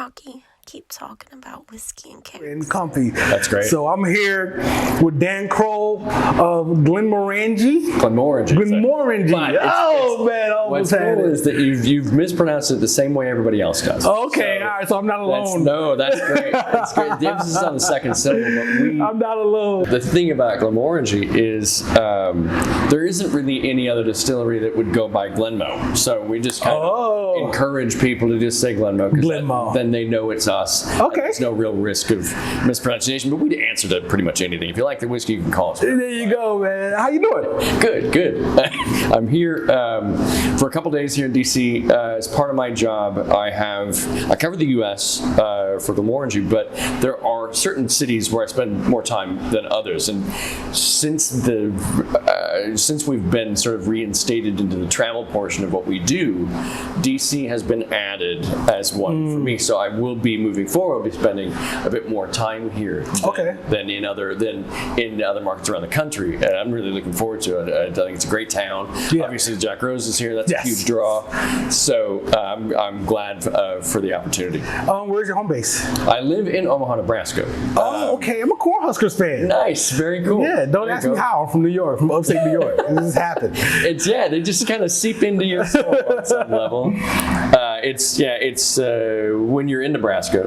Brocky, keep talking about whiskey and cakes. And comfy. That's great. So I'm here with Dan Crowell of Glenmorangie. Glenmorangie. Oh man, I almost What's had cool it. is that you've mispronounced it the same way everybody else does. Okay, all right. So I'm not alone. That's great. That's great. The emphasis is on the second syllable, but I'm not alone. the thing about Glenmorangie is there isn't really any other distillery that would go by Glenmo. So we just kind of encourage people to just say Glenmo, because then they know it's us. Okay. There's no real risk of mispronunciation, but we'd answer to pretty much anything. If you like the whiskey, you can call us. There you go, man. How you doing? Good. I'm here for a couple days here in DC. As part of my job, I cover the U.S. For Glenmorangie, but there are certain cities where I spend more time than others. And since we've been sort of reinstated into the travel portion of what we do, DC has been added as one for me. So I will be moving forward. I'll be spending a bit more time here than in other markets around the country, and I'm really looking forward to it. I think it's a great town. Yeah. Obviously, Jack Rose is here. That's a huge draw. So I'm glad for the opportunity. Where's your home base? I live in Omaha, Nebraska. Okay. I'm a Cornhuskers fan. Nice, very cool. Yeah, don't ask me how. I'm from New York, from upstate New York. This has happened. They just kind of seep into your soul on some level. It's when you're in Nebraska,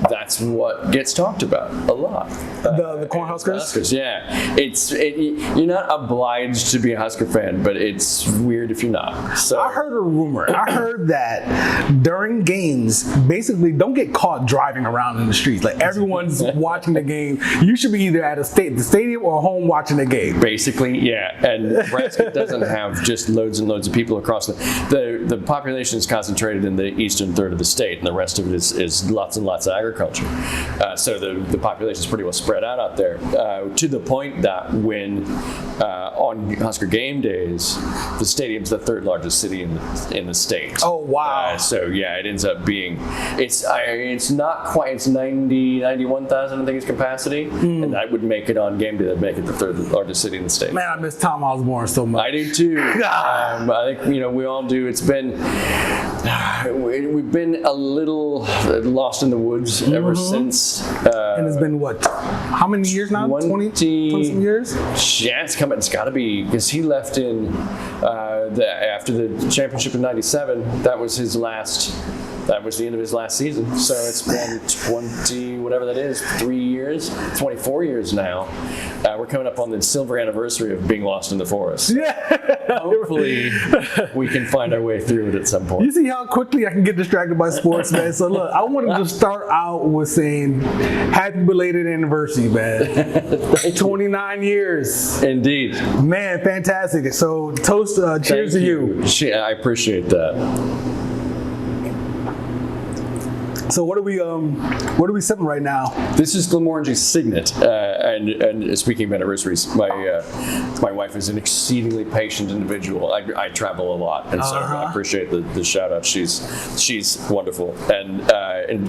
that's what gets talked about a lot. The Cornhuskers? Yeah. You're not obliged to be a Husker fan, but it's weird if you're not. So I heard a rumor. I heard that during games, basically don't get caught driving around in the streets. Like everyone's watching the game. You should be either at the stadium or home watching the game. Basically, yeah. And Nebraska doesn't have just loads and loads of people across the population is concentrated in the eastern third of the state, and the rest of it is lots and lots of agriculture. So the population is pretty well spread out there, to the point that when on Husker game days, the stadium's the third largest city in the state. Oh wow! So yeah, it ends up being it's not quite, it's 91,000 I think its capacity, and that would make it on game day. That'd make it the third largest city in the state. Man, I miss Tom Osborne so much. I do too. I think we all do. It's been we've been a little lost in the woods ever since. And it's been what? How many years now? 20 some years? Yeah, it's got to be, because he left in after the championship in '97. That was the end of his last season. So it's been 20, whatever that is, 3 years, 24 years now. We're coming up on the silver anniversary of being lost in the forest. Yeah. Hopefully, we can find our way through it at some point. You see how quickly I can get distracted by sports, man. So look, I wanted to start out with saying happy belated anniversary, man. 29 years. Indeed. Man, fantastic. So toast, cheers to you. I appreciate that. So what are we sipping right now? This is Glenmorangie's Signet, and speaking of anniversaries, my wife is an exceedingly patient individual. I travel a lot, and so I appreciate the shout out. She's wonderful, and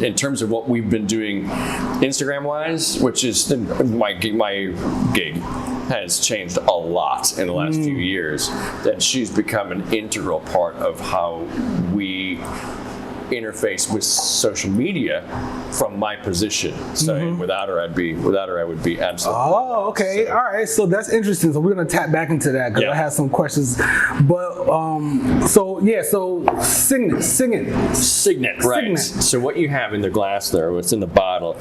in terms of what we've been doing, Instagram wise, which is my gig, has changed a lot in the last few years, and she's become an integral part of how we interface with social media from my position. So without her I would be absolutely. Oh, okay. So, all right. So that's interesting. So we're gonna tap back into that because I have some questions. But so Signet, right. So what you have in the glass there, what's in the bottle,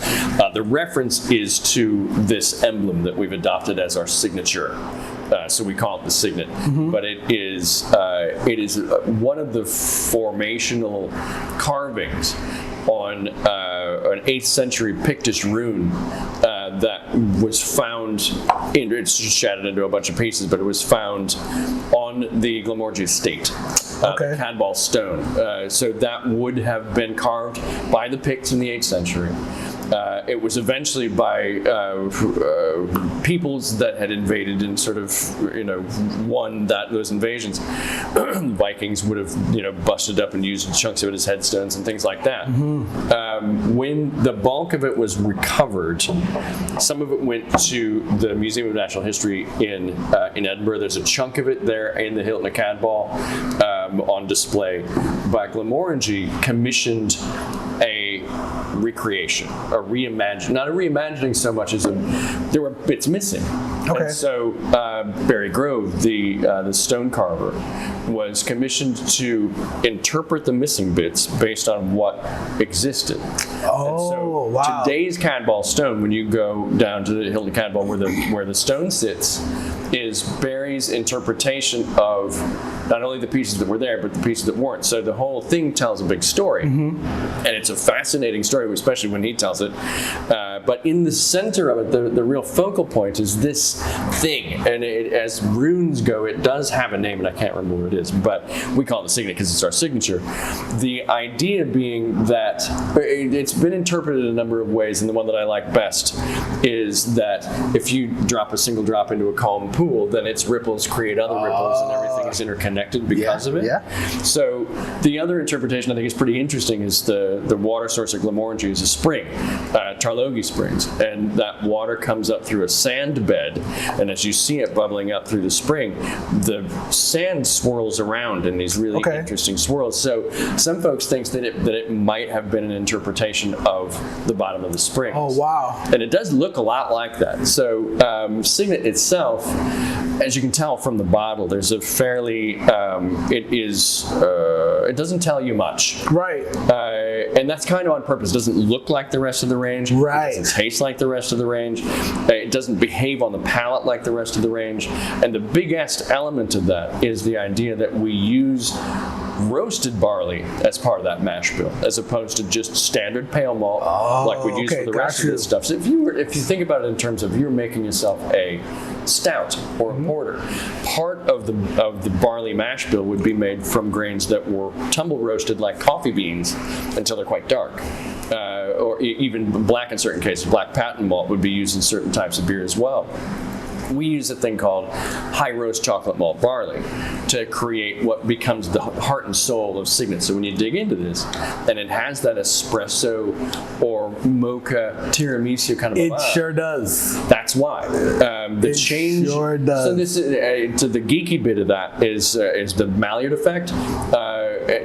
the reference is to this emblem that we've adopted as our signature. So we call it the Signet, but it is one of the formational carvings on an 8th century Pictish rune that was found it's just shattered into a bunch of pieces, but it was found on the Glenmorangie estate. The Cadwal stone. So that would have been carved by the Picts in the 8th century. It was eventually by peoples that had invaded and sort of, won those invasions. Vikings would have, busted up and used chunks of it as headstones and things like that. When the bulk of it was recovered, some of it went to the Museum of Natural History in Edinburgh. There's a chunk of it there in the Hilton Cadball on display. But Glenmorangie commissioned a recreation, a reimagine, not a reimagining so much as there were bits missing. Okay. And so Barry Grove, the stone carver, was commissioned to interpret the missing bits based on what existed. Oh, and so wow. Today's Cadball stone, when you go down to the Hilton Cadball where the stone sits, is Barry's interpretation of not only the pieces that were there, but the pieces that weren't. So the whole thing tells a big story. And it's a fascinating story, especially when he tells it. But in the center of it, the real focal point is this thing. And as runes go, it does have a name, and I can't remember what it is, but we call it the signet because it's our signature. The idea being that it's been interpreted a number of ways, and the one that I like best is that if you drop a single drop into a calm pool, then its ripples create other ripples, and everything is interconnected because of it. So the other interpretation I think is pretty interesting is the water source at Glenmorangie is a spring, Tarlogie Springs, and that water comes up through a sand bed, and as you see it bubbling up through the spring, the sand swirls around in these really interesting swirls. So some folks think that it might have been an interpretation of the bottom of the springs. Oh, wow. And it does look a lot like that. So signet itself, as you can tell from the bottle, there's a fairly, it doesn't tell you much. Right. And that's kind of on purpose. It doesn't look like the rest of the range. Right. It doesn't taste like the rest of the range. It doesn't behave on the palate like the rest of the range. And the biggest element of that is the idea that we use roasted barley as part of that mash bill, as opposed to just standard pale malt like we'd use for the rest of this stuff. So if you think about it in terms of you're making yourself a stout or a porter, part of the barley mash bill would be made from grains that were tumble roasted like coffee beans until they're quite dark. Or even black in certain cases. Black patent malt would be used in certain types of beer as well. We use a thing called high roast chocolate malt barley to create what becomes the heart and soul of Signet. So when you dig into this, and it has that espresso or mocha tiramisu kind of It vibe. sure does. That's why. The change. Sure does. So this is to the geeky bit of that is the Maillard effect.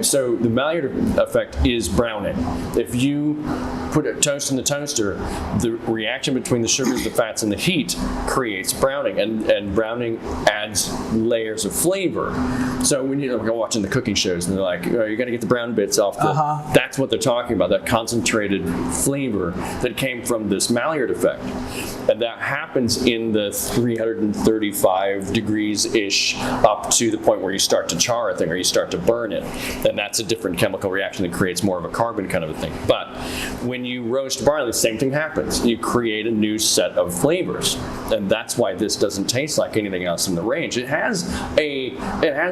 So the Maillard effect is browning. If you put a toast in the toaster, the reaction between the sugars, the fats, and the heat creates browning, and browning adds layers of flavor. So when you're watching the cooking shows, and they're like, oh, you got to get the brown bits off the. That's what they're talking about. That concentrated flavor that came from this Maillard effect, and that happens in the 335 degrees ish up to the point where you start to char a thing or you start to burn it, and that's a different chemical reaction that creates more of a carbon kind of a thing. But when you roast barley, the same thing happens. You create a new set of flavors, and that's why this doesn't taste like anything else in the range. It has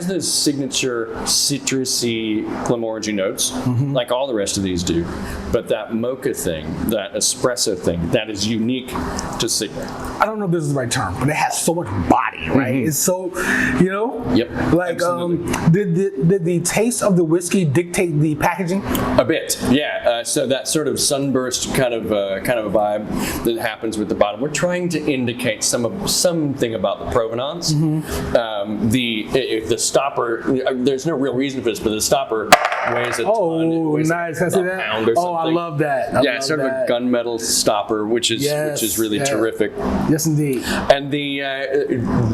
those signature citrusy Glenmorangie notes, like all the rest of these do. But that mocha thing, that espresso thing, that is unique to Signet. I don't know if this is the right term, but it has so much body, right? It's so, Yep. like, did the taste of the whiskey dictate the packaging? A bit, yeah. So that sort of sunburst kind of a vibe that happens with the bottom. We're trying to indicate something about the provenance. The stopper. There's no real reason for this, but the stopper weighs a ton. Oh, weighs nice! Can I see that? pound or something. I love that. Yeah, it's sort of a gunmetal stopper, which is really terrific. Yes, indeed. And the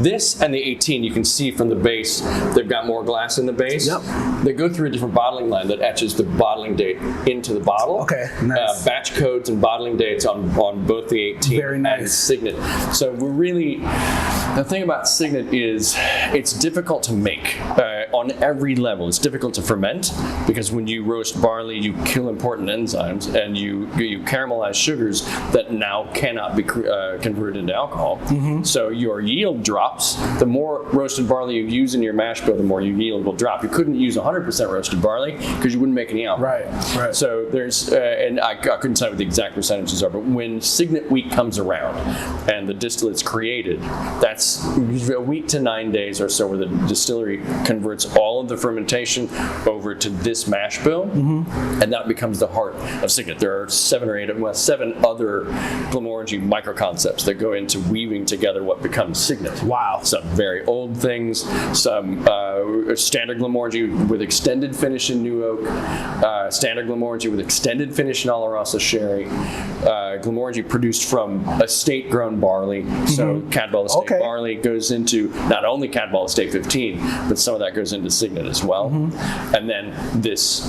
this and the 18, you can see from the base, they've got more glass in the base. Yep. They go through a different bottling line that etches the bottling date into the bottle. Okay, nice. Batch codes and bottling dates on both the 18 Very nice. and Signet. So the thing about Signet is it's difficult to make on every level. It's difficult to ferment because when you roast barley, you kill important enzymes and you caramelize sugars that now cannot be converted into alcohol. So your yield drops. The more roasted barley you use in your mash bill, the more your yield will drop. You couldn't use 100% roasted barley because you wouldn't make any alcohol. Right. So there's, and I couldn't tell you what the exact percentages are, but when Signet Week comes around and the distillate's created, that's a week to 9 days or so where the distillery converts all of the fermentation over to this mash bill, and that becomes the heart of Signet. There are 7 other Glenmorangie micro concepts that go into weaving together what becomes Signet. Wow. Some very old things, some standard Glenmorangie with extended finish in New Oak, standard Glenmorangie with extended finish in Oloroso sherry, Glenmorangie produced from estate-grown barley. So Cadwell Estate barley goes into not only Cadwell Estate 15, but some of that goes into Signet as well. And then this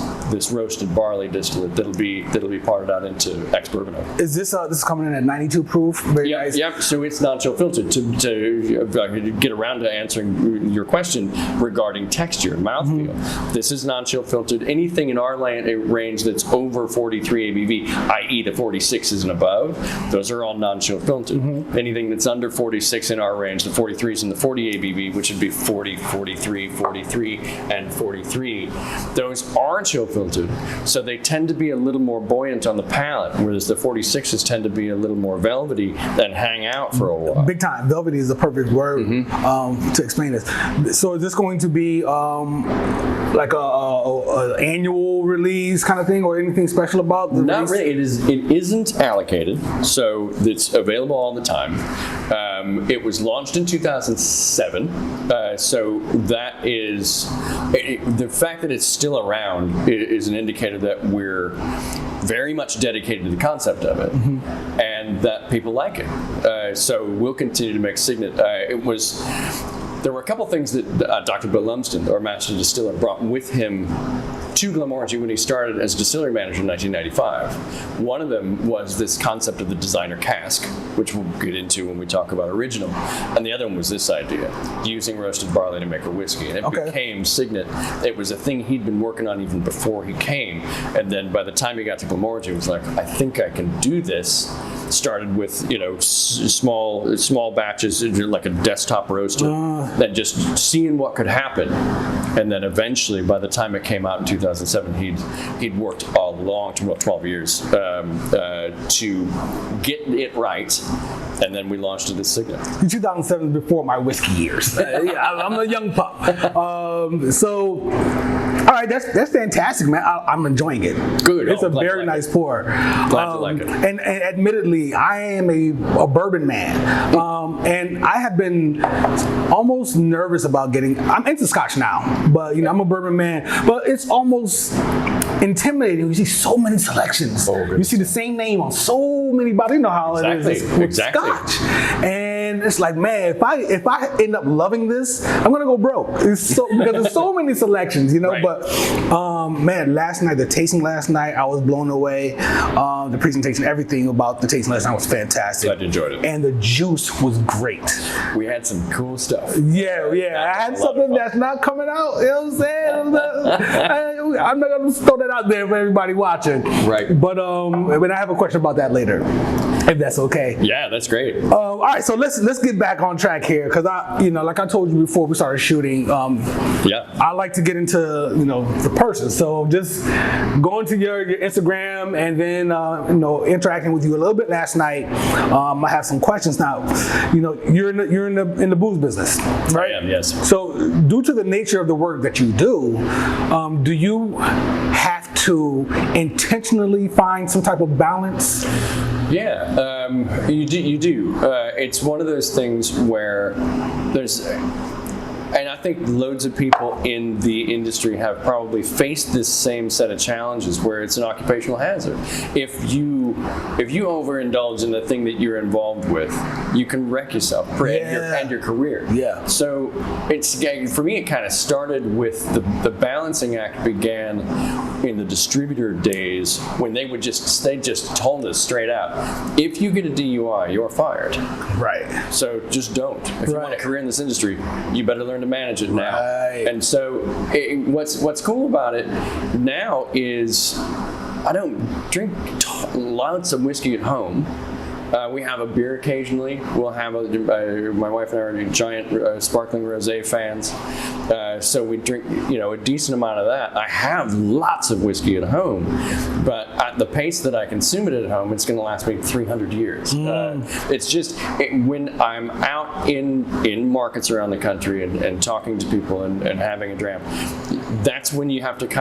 roasted barley distillate that'll be parted out into ex-bourbon oak. Is this coming in at 92 proof? Very nice. Yep. So it's non-chill filtered. To get around to answering your question regarding texture and mouthfeel, this is non-chill filtered. Anything in our range that's over 43 ABV, i.e. the 46s and above, those are all non-chill filtered. Anything that's under 46 in our range, the 43s and the 40 ABV, which would be 40, 43, 43, and 43, those are chill filtered. So they tend to be a little more buoyant on the palate, whereas the 46s tend to be a little more velvety and hang out for a while. Big time. Velvety is the perfect word to explain this. So is this going to be like a annual release kind of thing, or anything special about the Not release? really. It isn't allocated, so it's available all the time. It was launched in 2007, so that is the fact that it's still around is an indicator that we're very much dedicated to the concept of it, and that people like it. So we'll continue to make Signet. There were a couple things that Dr. Bill Lumsden, our master distiller, brought with him to Glenmorangie when he started as distillery manager in 1995. One of them was this concept of the designer cask, which we'll get into when we talk about original. And the other one was this idea, using roasted barley to make a whiskey. And it became Signet. It was a thing he'd been working on even before he came. And then by the time he got to Glenmorangie, he was like, I think I can do this. Started with, small batches, like a desktop roaster, then just seeing what could happen. And then eventually, by the time it came out in 2007, he'd worked a long, 12 years to get it right, and then we launched it as Signet. 2007 is before my whiskey years. I'm a young pup. All right, that's fantastic, man. I'm enjoying it. Good. It's a very nice pour. Glad to like it. And admittedly, I am a bourbon man, and I have been almost nervous about getting. I'm into Scotch now, but I'm a bourbon man. But it's almost intimidating. You see so many selections. You see the same name on so many bottles. You know how it is with Scotch, and it's like, man, if I end up loving this, I'm gonna go broke. Because there's so many selections, Right. But man, the tasting last night, I was blown away. The presentation, everything about the tasting last night was fantastic. Glad you enjoyed it. And the juice was great. We had some cool stuff. Yeah. I had something that's not coming out. You know what I'm saying? I'm not gonna throw that out there for everybody watching. Right. But I have a question about that later, if that's okay. Yeah, that's great. All right, so let's get back on track here, because like I told you before we started shooting, I like to get into the person. So just going to your Instagram and then interacting with you a little bit last night. I have some questions now. You're in the booze business, right? I am, yes. So due to the nature of the work that you do you have to intentionally find some type of balance? Yeah, you do. It's one of those things where there's, and I think loads of people in the industry have probably faced this same set of challenges where it's an occupational hazard. If you overindulge in the thing that you're involved with, you can wreck yourself and your career. Yeah. So for me, it kind of started with the balancing act began in the distributor days when they just told us straight out, if you get a DUI, you're fired. Right. So just don't. If you want a career in this industry, you better learn to manage it now. Right. And so what's cool about it now is I don't drink lots of whiskey at home. We have a beer occasionally. We'll have my wife and I are giant sparkling rosé fans, so we drink a decent amount of that. I have lots of whiskey at home, but at the pace that I consume it at home, it's going to last me 300 years. It's just when I'm out in markets around the country and talking to people and having a dram, that's when you have to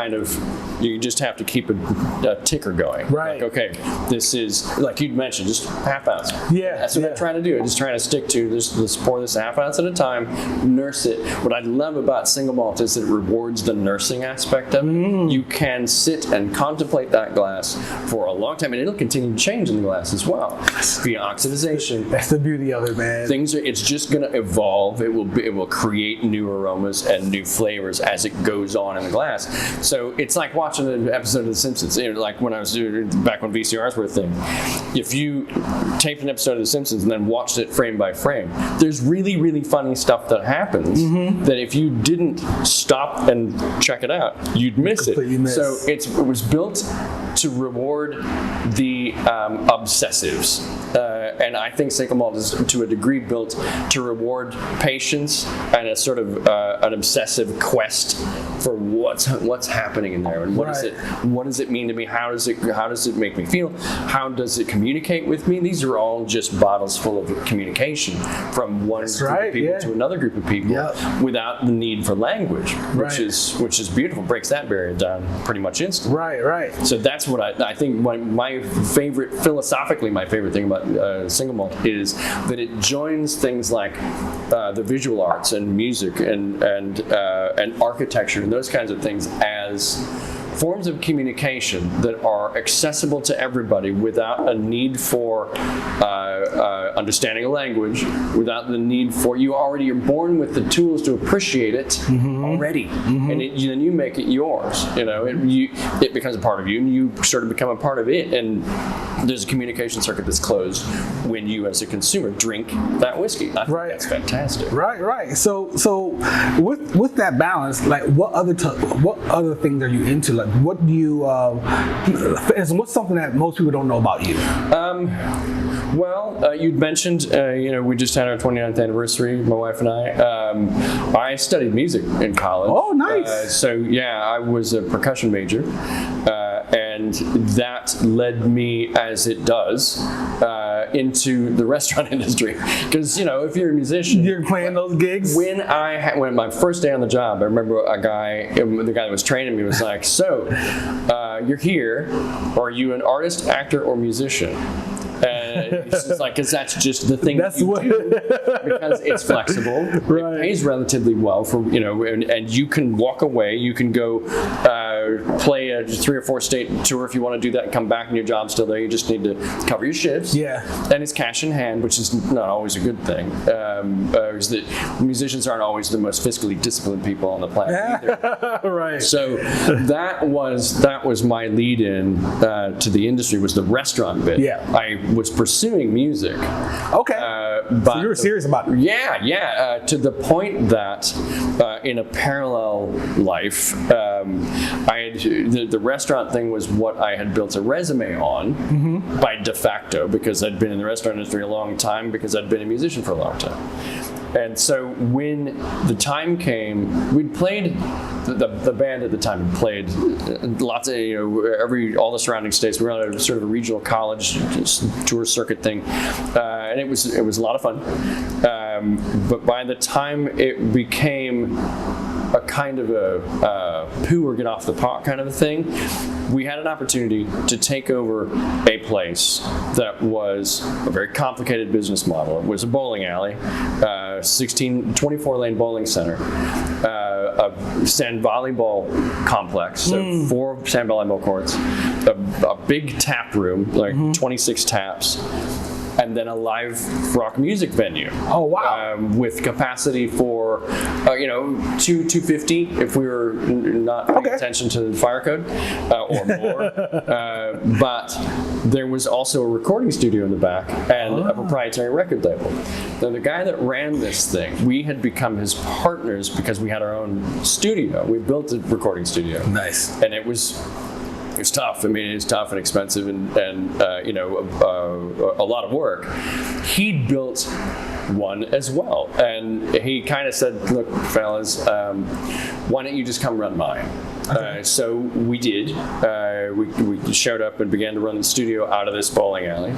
you just have to keep a ticker going. Right. Like, okay, this is, like you'd mentioned, just half ounce. Yeah. That's what I'm trying to do. I'm just trying to stick to this. Let's pour this half ounce at a time, nurse it. What I love about single malt is that it rewards the nursing aspect of it. You can sit and contemplate that glass for a long time, and it'll continue to change in the glass as well via oxidization. That's the beauty of it, man. It's just going to evolve. It will create new aromas and new flavors as it goes on in the glass. So it's like watching an episode of The Simpsons. Like when I was doing back when VCRs were a thing. If you taped an episode of The Simpsons and then watched it frame by frame, there's really, really funny stuff that happens that if you didn't stop and check it out, you'd miss it. So it was built to reward the obsessives. And I think single malt is, to a degree, built to reward patience and a sort of an obsessive quest for what's happening in there and what does it mean to me? How does it make me feel? How does it communicate with me? These are all just bottles full of communication from one group of people to another group of people without the need for language, which is beautiful. Breaks that barrier down pretty much instantly. Right. So that's what I think my favorite, philosophically, my favorite thing about single malt is that it joins things like the visual arts and music and architecture and those kinds of things as forms of communication that are accessible to everybody without a need for understanding a language, without the need for you're born with the tools to appreciate it already, and then you make it yours. It becomes a part of you, and you sort of become a part of it. And there's a communication circuit that's closed when you, as a consumer, drink that whiskey. I think that's fantastic. Right. So with that balance, like what other things are you into? Like what do you? What's something that most people don't know about you? Well, you'd mentioned, we just had our 29th anniversary, my wife and I. I studied music in college. Oh, nice. I was a percussion major, and that led me, as it does, into the restaurant industry. Because, if you're a musician, you're playing those gigs. When my first day on the job, I remember the guy that was training me was like, "So, you're here. Are you an artist, actor, or musician?" It's just like, because that's just the thing that you do, because it's flexible. It pays relatively well for, and you can walk away. You can go play a 3 or 4 state tour if you want to do that and come back and your job's still there. You just need to cover your shifts. Yeah. And it's cash in hand, which is not always a good thing. Is that musicians aren't always the most fiscally disciplined people on the planet either. Right. So that was my lead in to the industry, was the restaurant bit. Yeah. I was pursuing music. Okay. But so you were serious about it. Yeah. To the point that in a parallel life, the restaurant thing was what I had built a resume on by de facto, because I'd been in the restaurant industry a long time, because I'd been a musician for a long time. And so when the time came, we'd played, the band at the time played lots of, all the surrounding states. We were on a sort of a regional college tour circuit thing, and it was a lot of fun. But by the time it became a kind of a poo or get off the pot kind of a thing, we had an opportunity to take over a place that was a very complicated business model. It was a bowling alley, 24-lane bowling center, a sand volleyball complex, so 4 sand volleyball courts, a big tap room, like 26 taps, and then a live rock music venue. Oh wow! With capacity for 250 if we were not paying attention to the fire code, or more. But there was also a recording studio in the back and a proprietary record label. Now the guy that ran this thing, we had become his partners because we had our own studio. We built a recording studio. Nice. And it was was tough. I mean, it's tough and expensive and a lot of work. He built one as well, and he kind of said, look, fellas, why don't you just come run mine? So we did. We showed up and began to run the studio out of this bowling alley,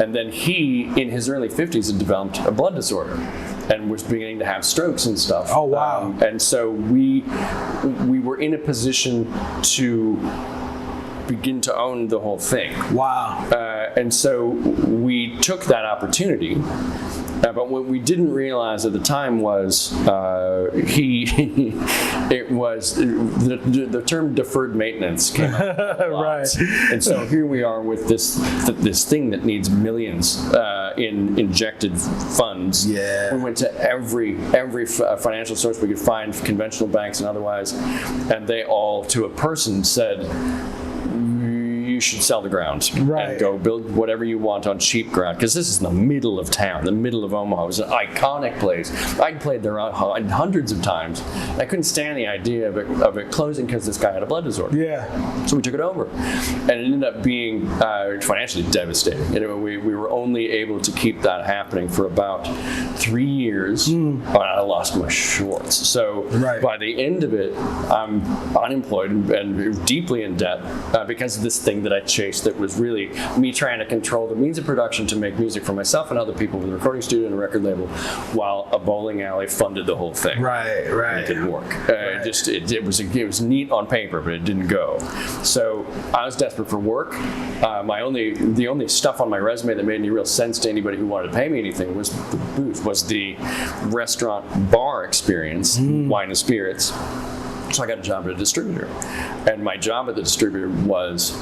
and then he, in his early 50s, had developed a blood disorder and was beginning to have strokes and stuff. Oh, wow. And so we were in a position to begin to own the whole thing. Wow. And so we took that opportunity. But what we didn't realize at the time was the term deferred maintenance came up a lot. Right. And so here we are with this thing that needs millions in injected funds. Yeah. We went to every financial source we could find, conventional banks and otherwise, and they all, to a person, said, you should sell the ground and go build whatever you want on cheap ground, because this is in the middle of town, the middle of Omaha. It was an iconic place. I'd played there hundreds of times. I couldn't stand the idea of it closing because this guy had a blood disorder. Yeah. So we took it over, and it ended up being financially devastating. We were only able to keep that happening for about 3 years. I lost my shorts. So by the end of it, I'm unemployed and deeply in debt because of this thing that I chased, that was really me trying to control the means of production to make music for myself and other people with a recording studio and a record label, while a bowling alley funded the whole thing. Right. And it didn't work. It was neat on paper, but it didn't go. So I was desperate for work. The only stuff on my resume that made any real sense to anybody who wanted to pay me anything was the booth, was the restaurant bar experience, wine and spirits. So I got a job at a distributor, and my job at the distributor was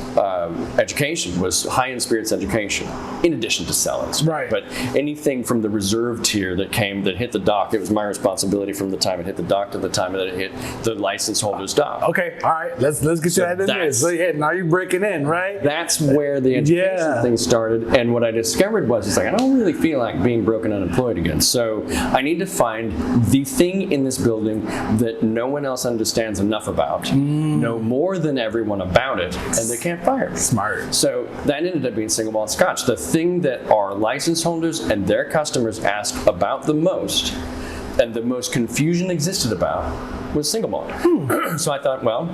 education, was high-end spirits education, in addition to selling. Right. But anything from the reserve tier that hit the dock, it was my responsibility from the time it hit the dock to the time that it hit the license holder's dock. Okay, all right, let's get you that in there. So now you're breaking in, right? That's where the education thing started, and what I discovered was, I don't really feel like being broke and unemployed again. So I need to find the thing in this building that no one else understands enough about, know more than everyone about it, and they can't fire me. Smart. So that ended up being single malt Scotch. The thing that our license holders and their customers asked about the most, and the most confusion existed about, was single malt. So I thought, well,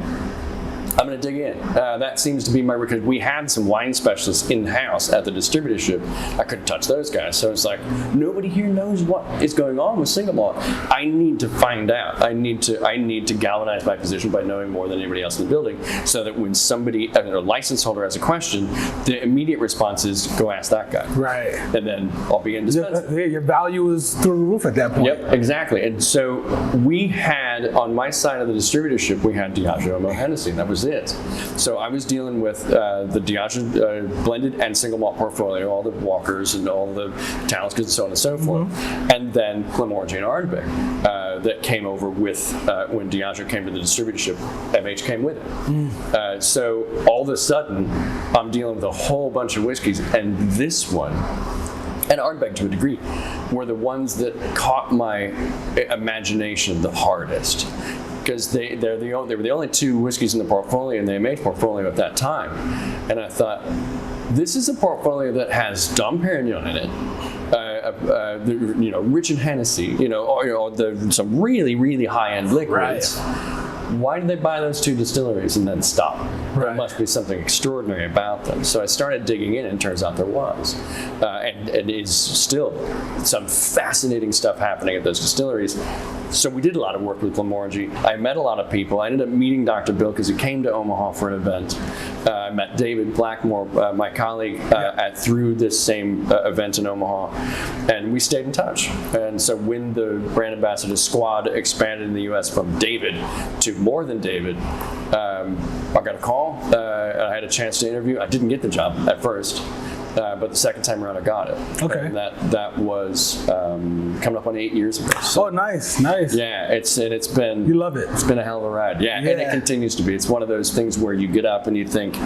I'm going to dig in. That seems to be because we had some wine specialists in-house at the distributorship. I couldn't touch those guys. So it's like, nobody here knows what is going on with single malt. I need to find out. I need to galvanize my position by knowing more than anybody else in the building, so that when somebody, a license holder, has a question, the immediate response is, go ask that guy. Right. And then I'll begin dispensing. Your value is through the roof at that point. Yep, exactly. And so we had, on my side of the distributorship, we had Diageo and Hennessy. That was it. So I was dealing with the Diageo blended and single malt portfolio, all the Walkers and all the Talisker and so on and so forth, and then Glenmorangie and Ardbeg that came over with when Diageo came to the distributorship. MH came with it. So all of a sudden, I'm dealing with a whole bunch of whiskeys, and this one, and Ardbeg to a degree, were the ones that caught my imagination the hardest. Because they were the only two whiskeys in the portfolio, and the MH portfolio at that time. And I thought, this is a portfolio that has Dom Perignon in it, rich in Hennessy, or some really, really high-end liquids. Right. Why did they buy those two distilleries and then stop? There must be something extraordinary about them. So I started digging in, and it turns out there was. And it is still some fascinating stuff happening at those distilleries. So we did a lot of work with Glenmorangie. I met a lot of people. I ended up meeting Dr. Bill because he came to Omaha for an event. I met David Blackmore, my colleague, through this same event in Omaha, and we stayed in touch. And so when the brand ambassador squad expanded in the U.S. from David to more than David, I got a call. I had a chance to interview. I didn't get the job at first. But the second time around, I got it. Okay. And that was coming up on 8 years ago. So, nice. Yeah, it's been. You love it. It's been a hell of a ride. Yeah, and it continues to be. It's one of those things where you get up and you think,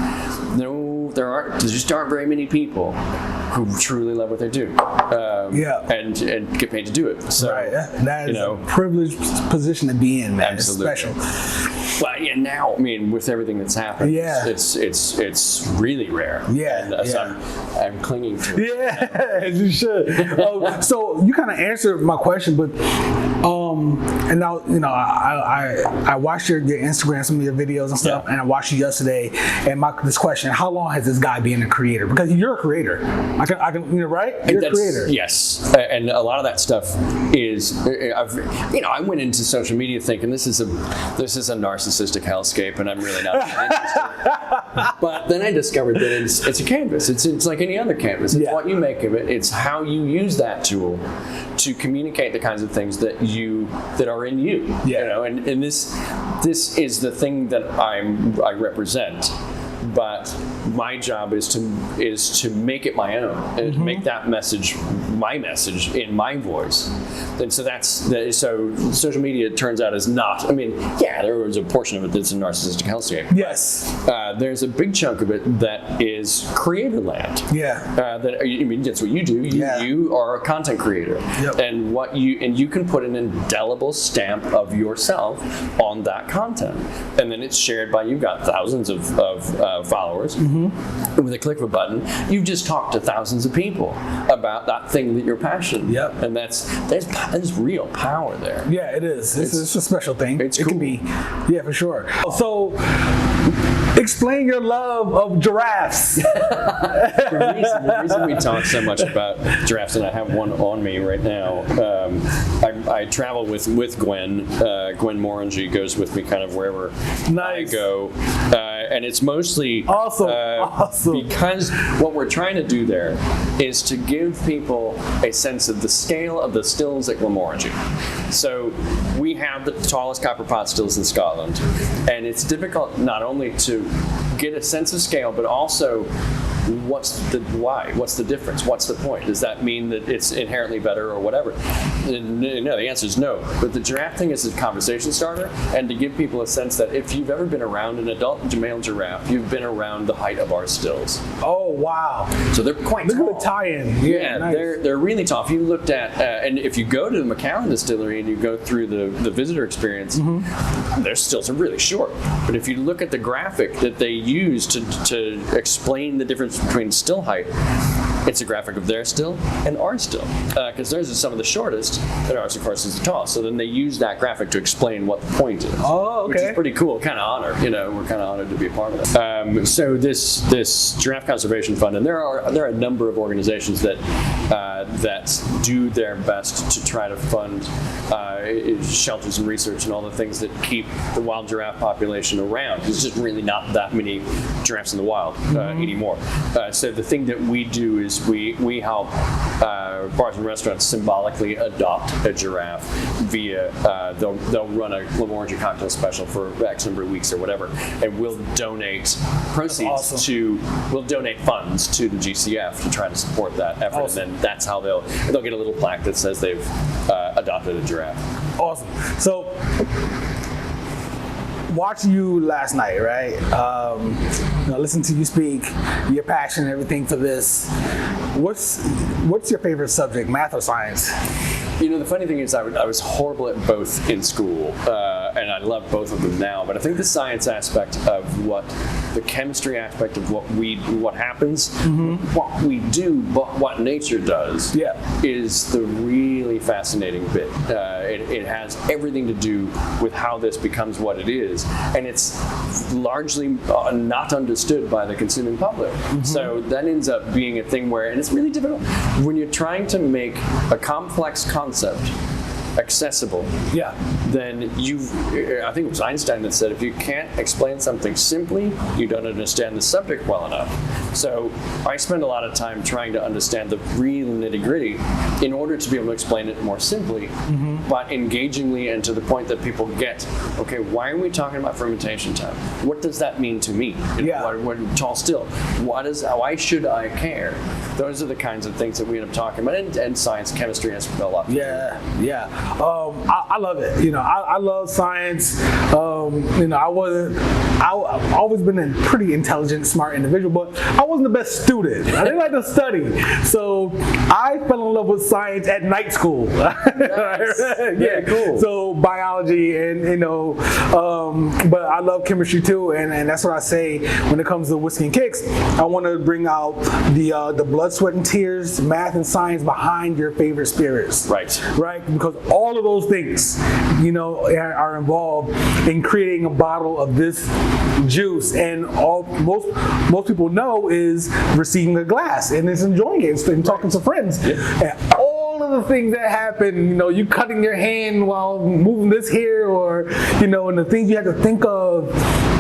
no, there just aren't very many people who truly love what they do. And get paid to do it. So that is a privileged position to be in, man. Absolutely. It's special. Well, yeah, now, I mean, with everything that's happened, it's really rare. Yeah. And so I'm clinging to it. Yeah, you should. So you kind of answered my question, but and now I watched your Instagram, some of your videos and stuff, and I watched you yesterday. And this question: how long has this guy been a creator? Because you're a creator. I can, right? You're a creator. Yes, and a lot of that stuff is I went into social media thinking this is a narcissistic hellscape, and I'm really not interested. But then I discovered that it's a canvas. It's like any other canvas. It's what you make of it. It's how you use that tool to communicate the kinds of things that are in you. And this is the thing that I represent. But my job is to make it my own and to make that message my message in my voice. And so so social media, it turns out, is not. I mean, there was a portion of it that's a narcissistic hellscape. Yes. There's a big chunk of it that is creator land. Yeah. That's what you do. You are a content creator, and you can put an indelible stamp of yourself on that content, and then it's shared by. You've got thousands of followers. With a click of a button, you've just talked to thousands of people about that thing that you're passionate about. And there's real power there. Yeah, it is. It's a special thing. It can be. Yeah, for sure. So, explain your love of giraffes. The reason we talk so much about giraffes, and I have one on me right now, I travel with Gwen. Glenmorangie goes with me kind of wherever I go. And it's mostly awesome. Because what we're trying to do there is to give people a sense of the scale of the stills at Glenmorangie. So we have the tallest copper pot stills in Scotland, and it's difficult not only to get a sense of scale, but also what's the why? What's the difference? What's the point? Does that mean that it's inherently better or whatever? No, the answer is no. But the giraffe thing is a conversation starter, and to give people a sense that if you've ever been around an adult male giraffe, you've been around the height of our stills. Oh, wow. So they're quite tall. Look at the tie-in. Yeah, nice. They're really tall. If you looked at, and if you go to the Macallan distillery and you go through the visitor experience, their stills are really short. But if you look at the graphic that they use to explain the difference between still height, it's a graphic of their still and our still, because theirs is some of the shortest, and ours, of course, is the tallest. So then they use that graphic to explain what the point is. Oh, okay. Which is pretty cool. Kind of honor. We're kind of honored to be a part of it. So this Giraffe Conservation Fund, and there are a number of organizations that do their best to try to fund shelters and research and all the things that keep the wild giraffe population around. There's just really not that many giraffes in the wild anymore. So the thing that we do is we help bars and restaurants symbolically adopt a giraffe via they'll run a Glenmorangie cocktail special for X number of weeks or whatever, and we'll donate proceeds we'll donate funds to the GCF to try to support that effort. Awesome. And then that's how they'll get a little plaque that says they've adopted a giraffe. Awesome. So, watching you last night, right? Listen to you speak, your passion and everything for this. What's your favorite subject, math or science? The funny thing is I was horrible at both in school, and I love both of them now, but I think the science aspect of the chemistry aspect of what happens, what we do, but what nature does, is the really fascinating bit. It has everything to do with how this becomes what it is, and it's largely not understood by the consuming public. So that ends up being a thing where, and it's really difficult, when you're trying to make a complex concept accessible, then I think it was Einstein that said if you can't explain something simply, you don't understand the subject well enough. So I spend a lot of time trying to understand the real nitty-gritty in order to be able to explain it more simply, but engagingly and to the point that people get, okay, why are we talking about fermentation time? What does that mean to me? What tall still? Why should I care? Those are the kinds of things that we end up talking about, and science, chemistry has a lot. I love it. I love science. I've always been a pretty intelligent, smart individual, but I wasn't the best student. I didn't like to study. So I fell in love with science at night school. Nice. Yeah, cool. So biology and but I love chemistry too, and that's what I say when it comes to whiskey and kicks. I want to bring out the blood, sweat, and tears, math and science behind your favorite spirits. Right, because all of those things, are involved in creating a bottle of this juice, and most people know is receiving a glass and is enjoying it and talking to friends. And all of the things that happen, you cutting your hand while moving this here, or and the things you have to think of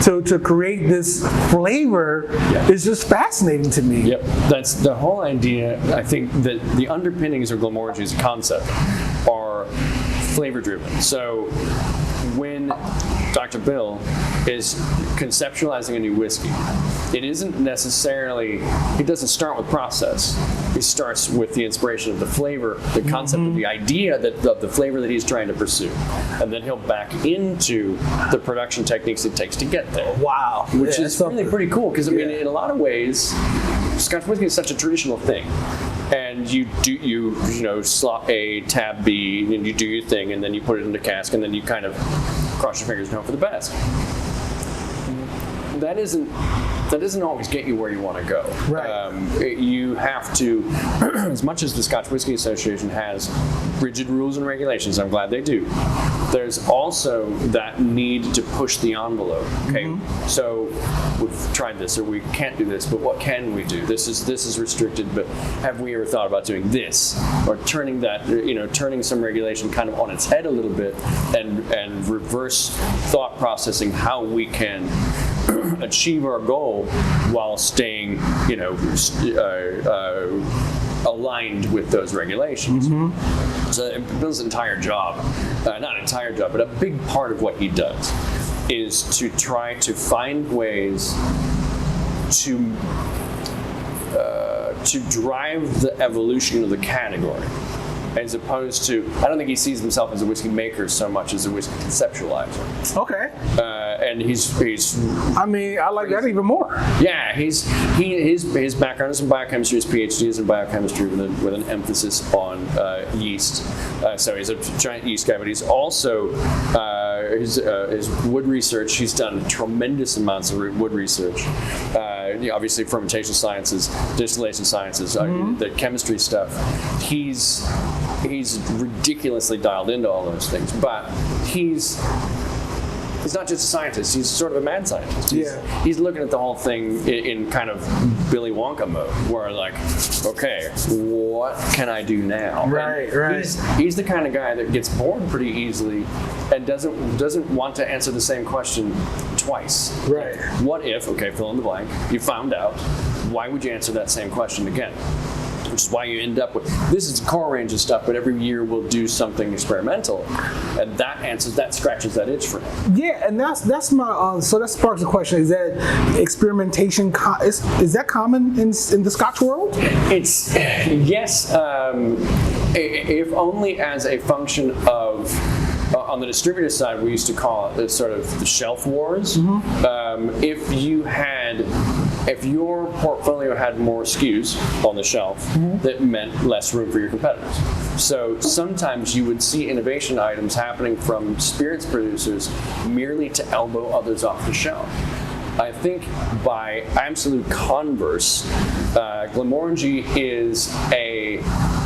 to create this flavor is just fascinating to me. Yep, that's the whole idea. I think that the underpinnings of Glenmorangie's concept are flavor driven. So when Dr. Bill is conceptualizing a new whiskey, it isn't necessarily, he doesn't start with process. He starts with the inspiration of the flavor, the concept of the idea of the flavor that he's trying to pursue. And then he'll back into the production techniques it takes to get there. Wow. Which is really pretty cool, because I mean, in a lot of ways, Scotch whiskey is such a traditional thing. And you slot A, tab B, and you do your thing, and then you put it in the cask, and then you kind of cross your fingers and hope for the best. That doesn't always get you where you want to go. Right. You have to, as much as the Scotch Whisky Association has rigid rules and regulations, I'm glad they do, there's also that need to push the envelope. Okay, so we've tried this, or we can't do this, but what can we do? This is restricted, but have we ever thought about doing this, or turning that, turning some regulation kind of on its head a little bit, and reverse thought processing how we can achieve our goal while staying, aligned with those regulations. So Bill's entire job, not entire job, but a big part of what he does is to try to find ways to drive the evolution of the category, as opposed to, I don't think he sees himself as a whiskey maker so much as a whiskey conceptualizer. Okay. And he's I mean, I like that even more. Yeah, his background is in biochemistry. His PhD is in biochemistry with an emphasis on yeast. So he's a giant yeast guy, but he's also his wood research. He's done tremendous amounts of wood research. Obviously, fermentation sciences, distillation sciences, the chemistry stuff. He's ridiculously dialed into all those things, but he's not just a scientist, he's sort of a mad scientist. He's looking at the whole thing in kind of Billy Wonka mode, where like, okay, what can I do now? Right. He's the kind of guy that gets bored pretty easily and doesn't want to answer the same question twice. Right. What if, okay, fill in the blank, you found out, why would you answer that same question again? Which is why you end up with, this is the core range of stuff, but every year we'll do something experimental, and that scratches that itch for him. Yeah, and that's my so that sparks a question: is that experimentation is that common in the Scotch world? It's yes, if only as a function of. On the distributor side, we used to call it sort of the shelf wars. If your portfolio had more SKUs on the shelf, that meant less room for your competitors. So sometimes you would see innovation items happening from spirits producers merely to elbow others off the shelf. I think by absolute converse, Glenmorangie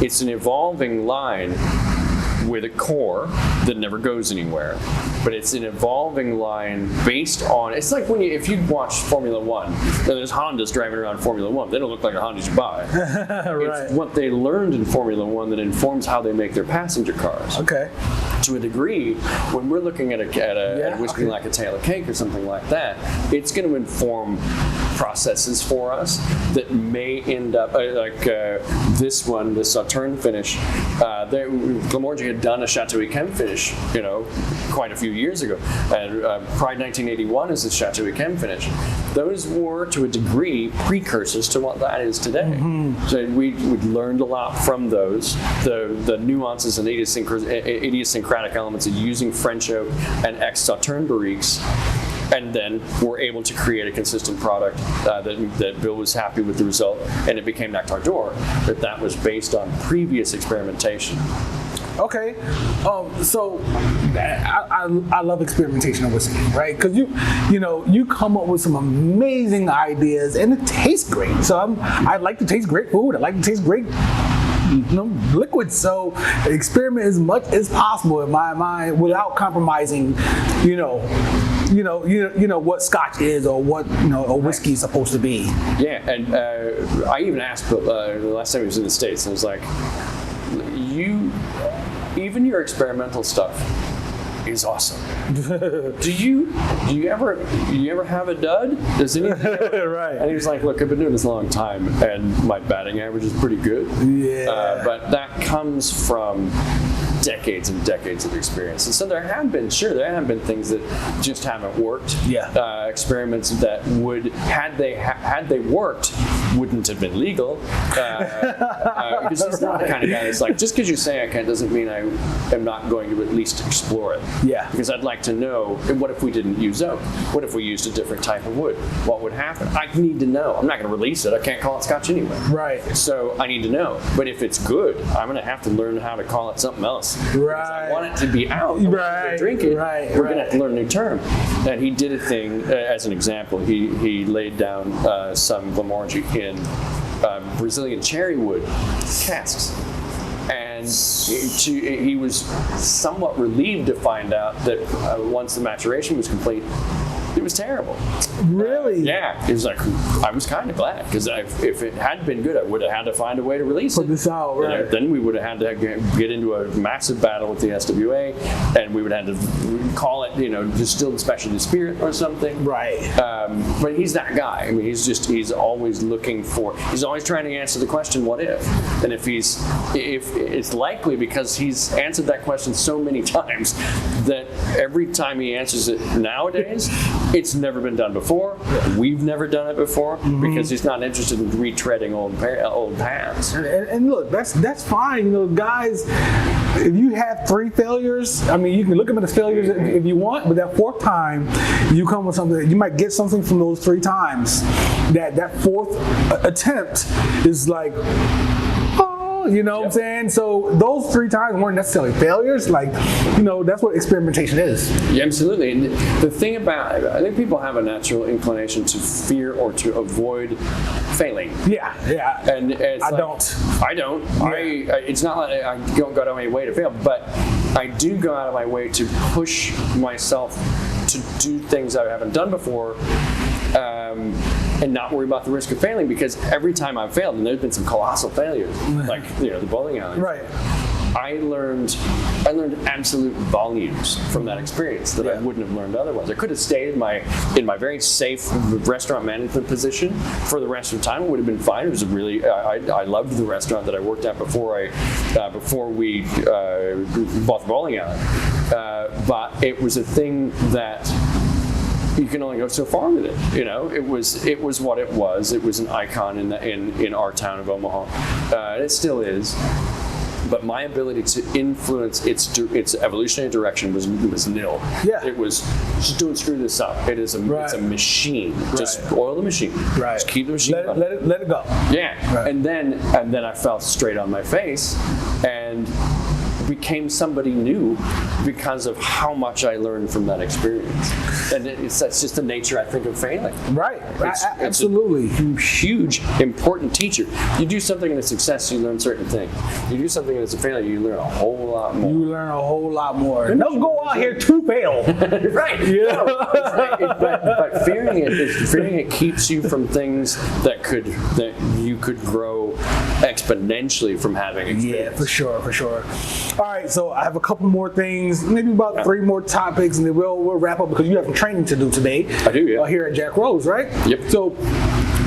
it's an evolving line with a core that never goes anywhere, but it's an evolving line based on, it's like if you watch Formula One, there's Hondas driving around Formula One. They don't look like a Honda you buy. Right. It's what they learned in Formula One that informs how they make their passenger cars. Okay. To a degree, when we're looking at a whiskey like a tail of cake or something like that, it's going to inform processes for us that may end up this Sauterne finish. Glenmorangie had done a Chateau Yquem finish, quite a few years ago, and Pride 1981 is the Chateau Yquem finish. Those were, to a degree, precursors to what that is today. So we learned a lot from those, the nuances and idiosyncratic elements of using French oak and ex-Sauterne barriques and then were able to create a consistent product that Bill was happy with the result, and it became Nectar d'Or. But that was based on previous experimentation. Okay, so I love experimentation of whiskey, right? Because you come up with some amazing ideas and it tastes great. So I like to taste great food. I like to taste great liquids. So experiment as much as possible in my mind without compromising, what Scotch is or what a whiskey is supposed to be. Yeah, and I even asked Bill the last time he was in the States, and I was like, even your experimental stuff is awesome. Do you ever have a dud? Does anything Right. And he was like, look, I've been doing this a long time, and my batting average is pretty good. Yeah. But that comes from decades and decades of experience. And so there have been things that just haven't worked. Yeah. Experiments that would, had they worked, wouldn't have been legal. Because he's not the kind of guy that's like, just because you say I can't doesn't mean I am not going to at least explore it. Yeah. Because I'd like to know, what if we didn't use oak? What if we used a different type of wood? What would happen? I need to know. I'm not going to release it. I can't call it Scotch anyway. Right. So I need to know. But if it's good, I'm going to have to learn how to call it something else. Right. I want it to be out. Right. Drink it. Right. We're going to have to learn a new term. And he did a thing, as an example, he laid down some Glenmorangie in Brazilian cherry wood casks. And he was somewhat relieved to find out that once the maturation was complete, it was terrible. Really? Yeah. He was like, I was kind of glad, because if it had been good, I would have had to find a way to release it. Put this out, right? Then we would have had to get into a massive battle with the SWA, and we would have to call it, distilled specialty spirit or something. Right. But he's that guy. I mean, he's always he's always trying to answer the question, what if? And if it's likely, because he's answered that question so many times, that every time he answers it nowadays, it's never been done before. We've never done it before, because he's not interested in retreading old paths. And look, that's fine. Guys, if you have 3 failures, I mean, you can look at them as failures if you want, but that 4th time, you come with something, you might get something from those 3 times. That 4th attempt is like, what I'm saying? So those 3 times weren't necessarily failures. Like, that's what experimentation is. Yeah, absolutely. And the thing about, I think people have a natural inclination to fear or to avoid failing. Yeah. And it's I like, don't. I don't. Yeah. It's not like I don't go out of my way to fail, but I do go out of my way to push myself to do things I haven't done before. And not worry about the risk of failing, because every time I've failed, and there's been some colossal failures, like the bowling alley. Right. I learned absolute volumes from that experience that I wouldn't have learned otherwise. I could have stayed in my very safe restaurant management position for the rest of the time. It would have been fine. It was I loved the restaurant that I worked at before we bought the bowling alley. But it was a thing that you can only go so far with it. It was what it was. It was an icon in our town of Omaha. And it still is. But my ability to influence its evolutionary direction was nil. Yeah. It was just don't screw this up. It's a machine. Just oil the machine. Right. Just keep the machine running. Let it go. Yeah. Right. And then I fell straight on my face and became somebody new because of how much I learned from that experience. And that's just the nature, I think, of failing. Right. Absolutely. It's a huge, important teacher. You do something in a success, you learn certain things. You do something that's a failure, you learn a whole lot more. You learn a whole lot more. Don't go out here to fail. Right. Yeah. But fearing it keeps you from things that you could grow exponentially from having experience. Yeah, for sure. All right, so I have a couple more things, maybe about 3 more topics, and then we'll wrap up, because you have some training to do today. I do, yeah. Here at Jack Rose, right? Yep. So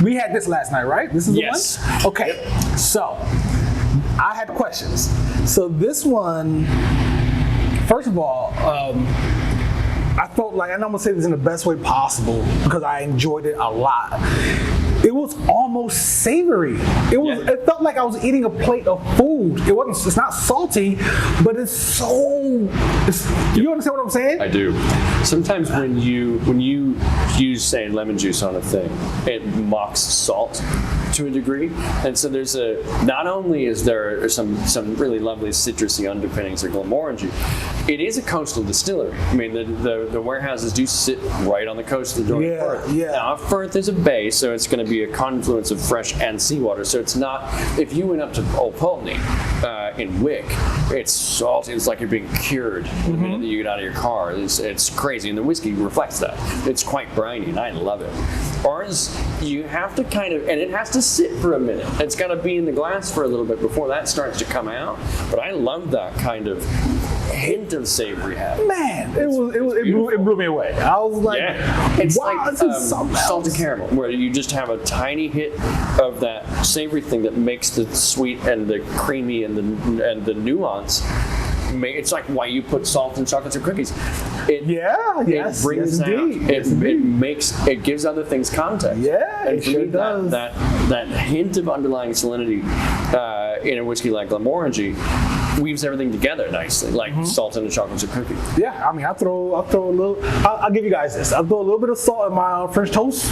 we had this last night, right? This is the one? Okay. Yep. So I had questions. So this one, first of all, I felt like, and I'm gonna say this in the best way possible, because I enjoyed it a lot. it was almost savory. It felt like I was eating a plate of food. It's not salty, but you understand what I'm saying? I do. Sometimes when you use, say, lemon juice on a thing, it mocks salt to a degree, and so not only is there some really lovely citrusy underpinnings of Glenmorangie, it is a coastal distillery. I mean, the warehouses do sit right on the coast of the Northern Firth. Yeah. Now, Firth is a bay, so it's going to be a confluence of fresh and seawater. So it's not. If you went up to Old Pulteney in Wick, it's salty. It's like you're being cured the minute that you get out of your car. It's crazy, and the whiskey reflects that. It's quite briny, and I love it. Ours, you have to kind of, and it has to sit for a minute. It's got to be in the glass for a little bit before that starts to come out. But I love that kind of hint of savory habit. Man, it blew me away. I was like, it's wow, like this is something else. salted caramel, where you just have a tiny hit of that savory thing that makes the sweet and the creamy and the nuance. It's like why you put salt in chocolates or cookies. It brings out. It gives other things context. Yeah, and it sure does. That hint of underlying salinity in a whiskey like Glenmorangie weaves everything together nicely, like salt in the chocolates or cookies. Yeah, I mean, I'll throw a little. I'll give you guys this. I'll throw a little bit of salt in my French toast.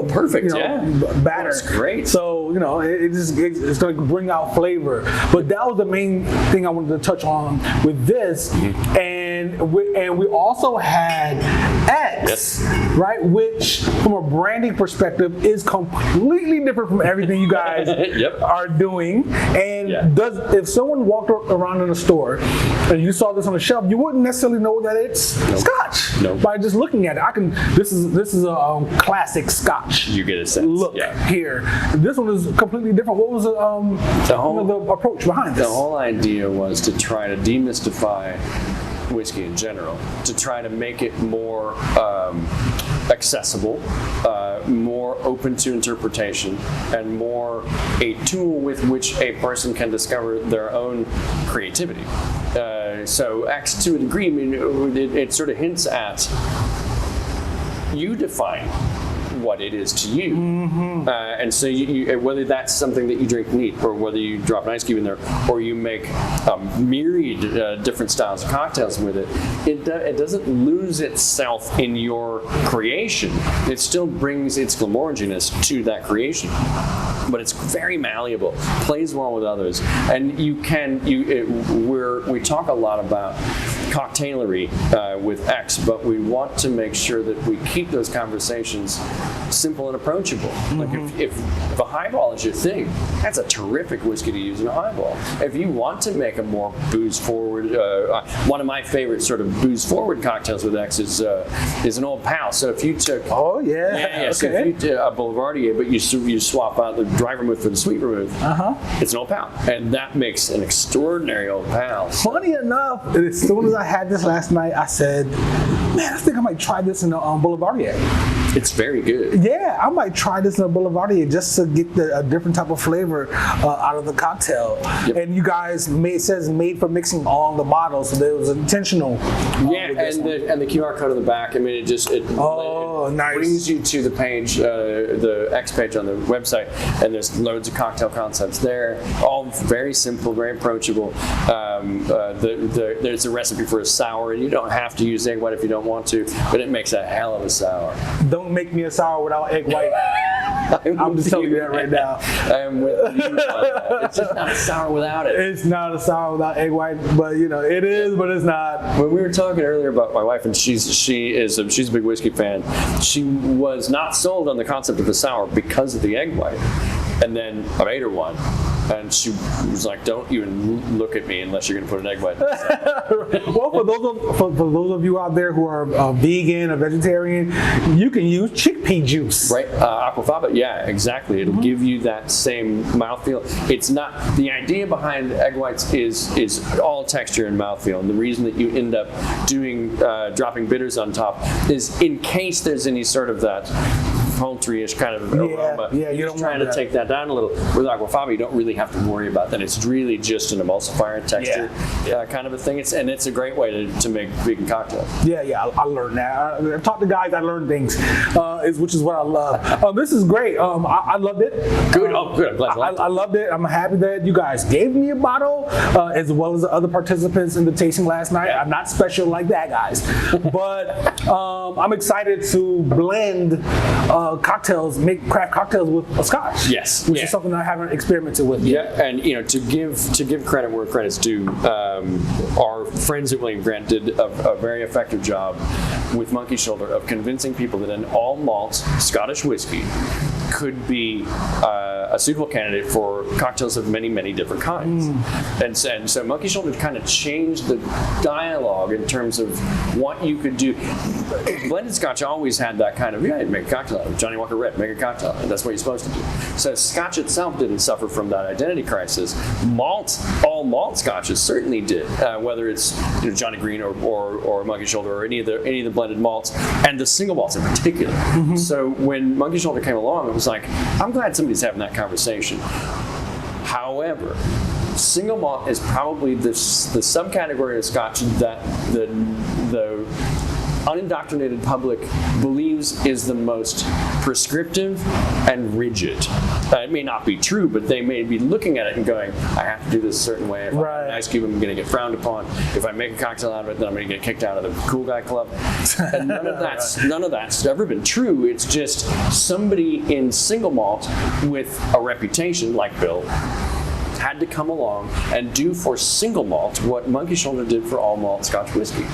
Perfect. Batter. That's great. So it's going to bring out flavor. But that was the main thing I wanted to touch on with this, and we also had X, right? Which, from a branding perspective, is completely different from everything you guys are doing. And if someone walked around in a store and you saw this on the shelf, you wouldn't necessarily know that it's Scotch by just looking at it. This is a classic Scotch. You get a sense. Look here. This one is completely different. What was the approach behind this? The whole idea was to try to demystify whiskey in general, to try to make it more accessible, more open to interpretation, and more a tool with which a person can discover their own creativity. So X, to a degree, I mean, it sort of hints at you define what it is to you. And so you, whether that's something that you drink neat, or whether you drop an ice cube in there, or you make myriad different styles of cocktails with it, it doesn't lose itself in your creation. It still brings its Glenmoranginess to that creation. But it's very malleable, plays well with others, and we talk a lot about cocktailery with X, but we want to make sure that we keep those conversations simple and approachable. Like if a highball is your thing, that's a terrific whiskey to use in a highball. If you want to make a more booze forward, one of my favorite sort of booze forward cocktails with X is an Old Pal. So if you took so if you did a Boulevardier, but you swap out the dry vermouth for the sweet vermouth, it's an Old Pal, and that makes an extraordinary Old Pal. Funny enough, as soon as I had this last night, I said, man, I think I might try this in a Boulevardier. It's very good. Yeah, I might try this in a Boulevardier just to get a different type of flavor out of the cocktail. And you guys, it says made for mixing on the bottle, so it was intentional. And the QR code on the back, I mean, it nice. brings you to the page, the X page on the website, and there's loads of cocktail concepts there, all very simple, very approachable. There's a recipe for a sour, and you don't have to use egg white if you don't want to, but it makes a hell of a sour. Don't make me a sour without egg white. I'm just telling you that right now. I am with you on that. It's just not a sour without it. It's not a sour without egg white, but it is, but it's not. When we were talking earlier about my wife, and she's a big whiskey fan, she was not sold on the concept of a sour because of the egg white. And then I made her one, and she was like, "Don't even look at me unless you're going to put an egg white in the Well, for those of you out there who are vegan or vegetarian, you can use chickpea juice. Right, aquafaba. Yeah, exactly. It'll give you that same mouthfeel. It's not the idea behind egg whites is all texture and mouthfeel, and the reason that you end up doing dropping bitters on top is in case there's any sort of that poultry-ish kind of aroma. Yeah, you You're don't just trying want to take that down a little. With aquafaba, you don't really have to worry about that. It's really just an emulsifier texture kind of a thing. It's a great way to make vegan cocktails. Yeah, I learned that. I talked to guys, I learned things, which is what I love. This is great. I loved it. Good. Good. I'm glad. I loved it. I'm happy that you guys gave me a bottle, as well as the other participants in the tasting last night. I'm not special like that, guys. But I'm excited to blend cocktails, make craft cocktails with a Scotch. Yes. Which is something I haven't experimented with yet. Yeah, and to give credit where credit's due, our friends at William Grant did a very effective job with Monkey Shoulder of convincing people that an all malt Scottish whiskey could be a suitable candidate for cocktails of many, many different kinds. And so Monkey Shoulder kind of changed the dialogue in terms of what you could do. Blended Scotch always had that kind of, make a cocktail out of Johnny Walker Red, make a cocktail, and that's what you're supposed to do. So Scotch itself didn't suffer from that identity crisis. All malt Scotches certainly did, whether it's Johnny Green or Monkey Shoulder or any of the blended malts, and the single malts in particular. So when Monkey Shoulder came along, it was like, I'm glad somebody's having that conversation. However, single malt is probably the subcategory of Scotch that the unindoctrinated public believes is the most prescriptive and rigid. It may not be true, but they may be looking at it and going, I have to do this a certain way. If I have an ice cube, I'm going to get frowned upon. If I make a cocktail out of it, then I'm going to get kicked out of the cool guy club. And none of that's ever been true. It's just somebody in single malt with a reputation like Bill had to come along and do for single malt what Monkey Shoulder did for all malt Scotch whiskey.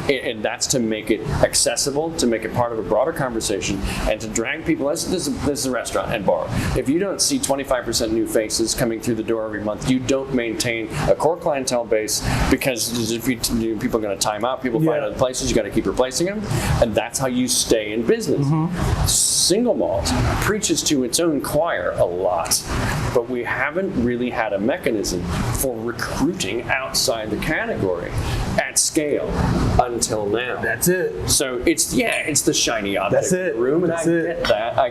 And that's to make it accessible, to make it part of a broader conversation, and to drag people. This is a restaurant and bar. If you don't see 25% new faces coming through the door every month, you don't maintain a core clientele base, because if people are going to time out, people find other places, you got to keep replacing them, and that's how you stay in business. Single malt preaches to its own choir a lot, but we haven't really had a mechanism for recruiting outside the category at scale until now. That's it. So it's the shiny object in the room, and I get that. I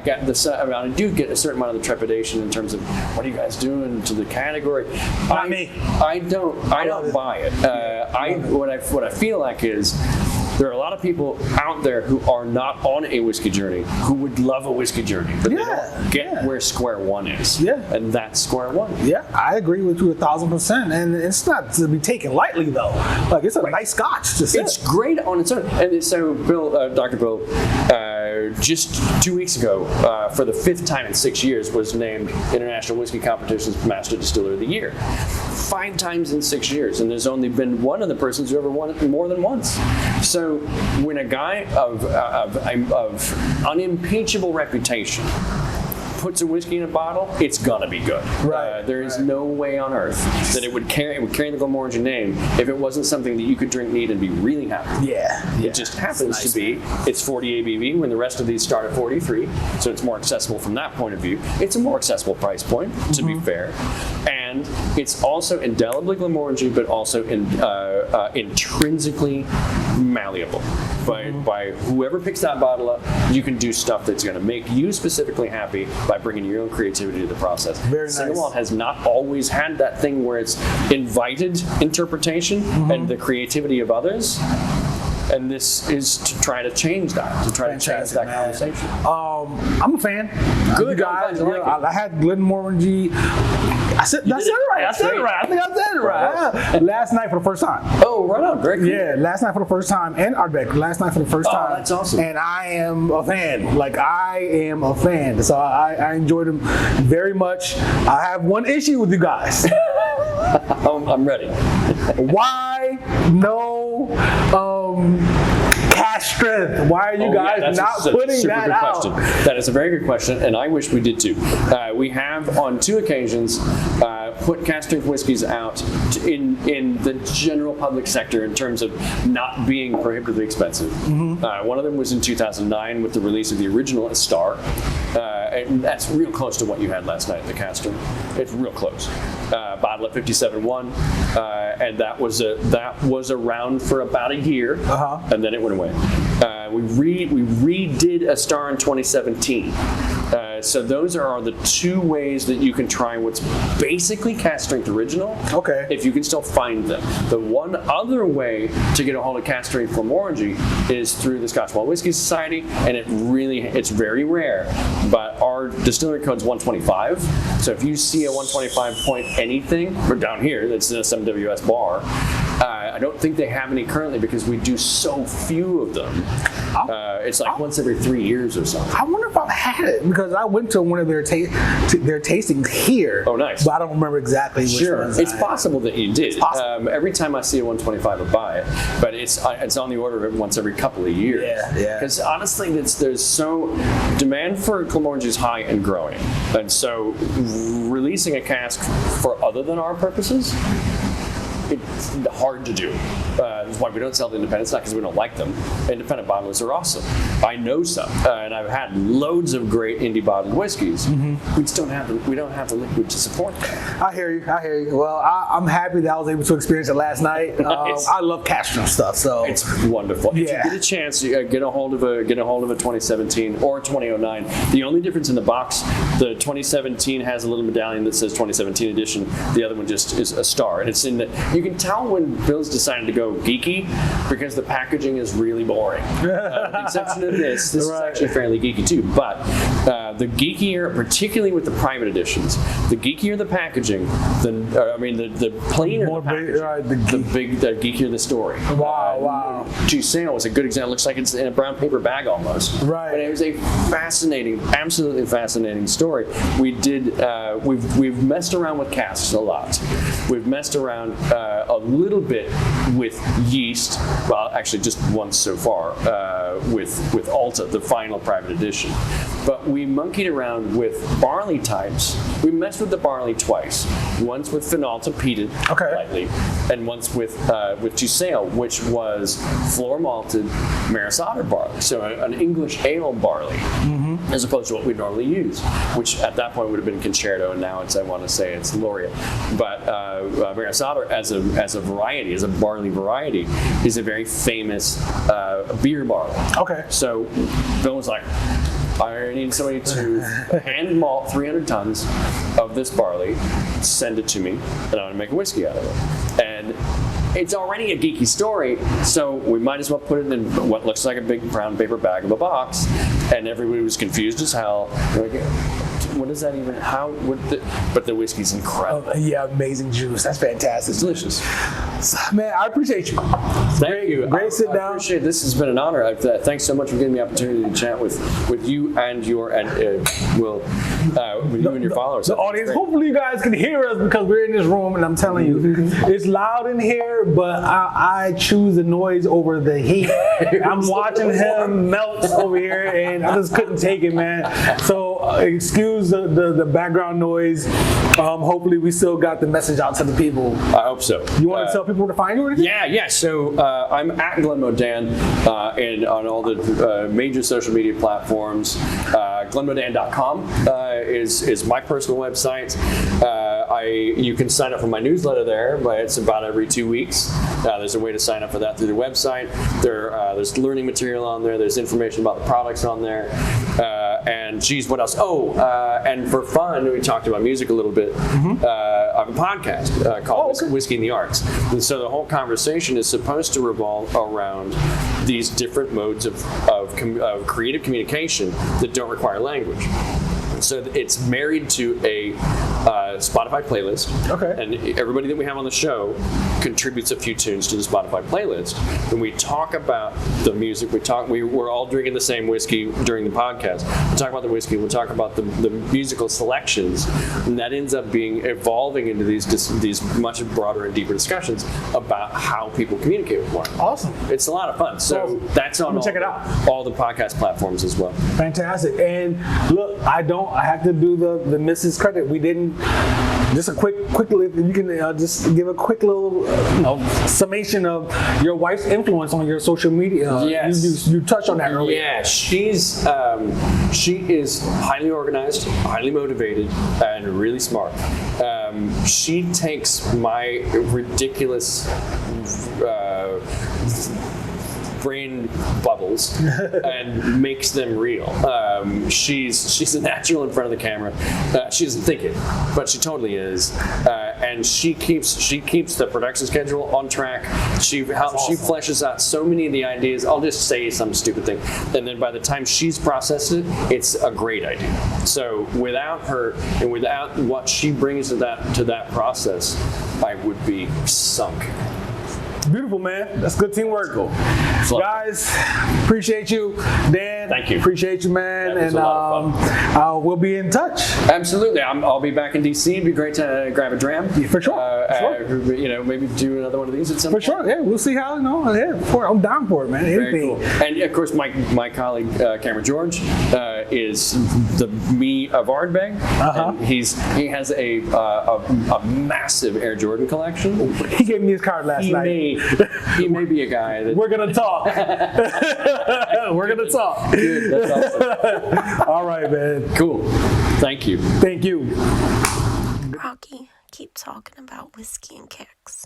do get a certain amount of the trepidation in terms of what are you guys doing to the category. Not me. I don't buy it. What I feel like is, there are a lot of people out there who are not on a whiskey journey, who would love a whiskey journey, but they don't get where square one is. And that's square one. I agree with you 1,000%. And it's not to be taken lightly, though. Like, it's a nice Scotch. It's great on its own. And so Dr. Bill, just 2 weeks ago, for the 5th time in 6 years, was named International Whiskey Competition's Master Distiller of the Year. 5 times in 6 years, and there's only been one of the persons who ever won it more than once. So when a guy of unimpeachable reputation puts a whiskey in a bottle, it's gonna be good. There is no way on earth that it would carry the Glenmorangie name if it wasn't something that you could drink neat and be really happy. It just happens to be. It's 40 ABV when the rest of these start at 43, so it's more accessible from that point of view. It's a more accessible price point, to be fair, and it's also indelibly Glenmorangie, but also intrinsically malleable. By whoever picks that bottle up, you can do stuff that's going to make you specifically happy by bringing your own creativity to the process. Single malt has not always had that thing where it's invited interpretation and the creativity of others. And this is to try to change that, change that conversation. I'm a fan. Good, guys. I had Glenmorangie. I said it right. I think I said it right. Last night for the first time. Oh, right on. Very cool. Yeah, last night for the first time. And Ardbeg, last night for the first time. That's awesome. And I am a fan. So I enjoyed them very much. I have one issue with you guys. I'm ready. Why no cash strength? Why are you guys not putting that out? Question. That is a very good question, and I wish we did too. We have on 2 occasions put cask strength whiskeys out in the general public sector in terms of not being prohibitively expensive. One of them was in 2009 with the release of the original Star, and that's real close to what you had last night at the cask strength. It's real close. Bottle at 57.1, and that was around for about a year, and then it went away. We redid a star in 2017. So those are the two ways that you can try what's basically cask strength original. Okay. If you can still find them. The one other way to get a hold of cask strength Glenmorangie is through the Scotch Malt Whisky Society, and it's very rare. But our distillery code's 125. So if you see a 125 point anything, or down here, that's in a 7WS bar. I don't think they have any currently because we do so few of them. It's like once every 3 years or something. I wonder if I've had it because I went to one of their tastings here. Oh, nice. But I don't remember exactly which ones. It's possible that you did. Every time I see a 125, I buy it. But it's on the order of once every couple of years. Yeah. Because honestly, there's so demand for Glenmorangie is high and growing, and so releasing a cask for other than our purposes, it's hard to do. That's why we don't sell to independents, not because we don't like them. Independent bottlers are awesome. I know some, and I've had loads of great indie bottled whiskeys. We just don't have the liquid to support that. I hear you. Well, I'm happy that I was able to experience it last night. I love cask strength stuff, so it's wonderful. Yeah. If you get a chance, get a hold of a 2017 or 2009. The only difference in the box, the 2017 has a little medallion that says 2017 edition. The other one just is a star, and it's in the. You can tell when Bill's decided to go geeky because the packaging is really boring. With the exception of this is actually fairly geeky too. But the geekier, particularly with the private editions, the geekier the packaging, the plainer the packaging, the geekier the story. Wow. Giselle was a good example. It looks like it's in a brown paper bag almost. Right. But it was a fascinating, absolutely fascinating story. We've messed around with casks a lot. We've messed around a little bit with yeast. Well, actually, just once so far with Alta, the final private edition. But we monkeyed around with barley types. We messed with the barley twice. Once with phenol to peated lightly, and once with Giselle, which was floor malted Maris Otter barley, so an English ale barley, as opposed to what we normally use, which at that point would have been Concerto, and now I want to say it's Laureate. But Maris Otter as a variety, as a barley variety, is a very famous beer barley. Okay. So Bill was like, I need somebody to hand malt 300 tons of this barley, send it to me, and I'm going to make a whiskey out of it. And it's already a geeky story, so we might as well put it in what looks like a big brown paper bag of a box. And everybody was confused as hell. Like, what is that even? But the whiskey's incredible. Yeah, amazing juice. That's fantastic. It's delicious. Man, I appreciate you. Thank you. Great sit down. I appreciate it. This has been an honor. Thanks so much for giving me the opportunity to chat with you and your followers. The audience. Hopefully you guys can hear us because we're in this room, and I'm telling you, it's loud in here, but I choose the noise over the heat. I'm watching him melt over here, and I just couldn't take it, man. So excuse the background noise. Hopefully we still got the message out to the people. I hope so. You want to tell people where to find you or anything? Yeah. So I'm at Glenmodan and on all the major social media platforms. Glenmodan.com is my personal website. You can sign up for my newsletter there, but it's about every 2 weeks. There's a way to sign up for that through the website. There's learning material on there. There's information about the products on there. And geez, what else? And for fun, we talked about music a little bit. I have a podcast called Whisky in the Arts. And so the whole conversation is supposed to revolve around these different modes of creative communication that don't require language. So it's married to a Spotify playlist. Okay. And everybody that we have on the show contributes a few tunes to the Spotify playlist. When we talk about the music, we're all drinking the same whiskey during the podcast. We talk about the whiskey, we'll talk about the musical selections, and that ends up evolving into these much broader and deeper discussions about how people communicate with one another. Awesome. It's a lot of fun. So that's on check it out. All the podcast platforms as well. Fantastic. And look, I have to do the Mrs. credit. We didn't. Just a quickly, you can just give a quick little summation of your wife's influence on your social media. Yes. You touched on that earlier. Yeah, she is highly organized, highly motivated, and really smart. She takes my ridiculous brain bubbles and makes them real. She's a natural in front of the camera. She doesn't think it, but she totally is. And she keeps the production schedule on track. She fleshes out so many of the ideas. I'll just say some stupid thing, and then by the time she's processed it, it's a great idea. So without her and without what she brings to that process, I would be sunk. Beautiful, man. That's good teamwork. Cool. Guys, appreciate you. Dan, thank you. Appreciate you, man. That was a lot of fun. We'll be in touch. Absolutely. I'll be back in DC. It'd be great to grab a dram. Yeah, for sure. Maybe do another one of these at some For point. sure. Yeah, we'll see how. I'm down for it, man. Very cool. And of course, my colleague Cameron George is the me of Ardbeg. And he has a massive Air Jordan collection. He gave me his card last night. He may be a guy that we're gonna talk. We're gonna talk. Good, that's awesome. All right, man. Cool. Thank you. Thank you. Brocky, keep talking about whiskey and kicks.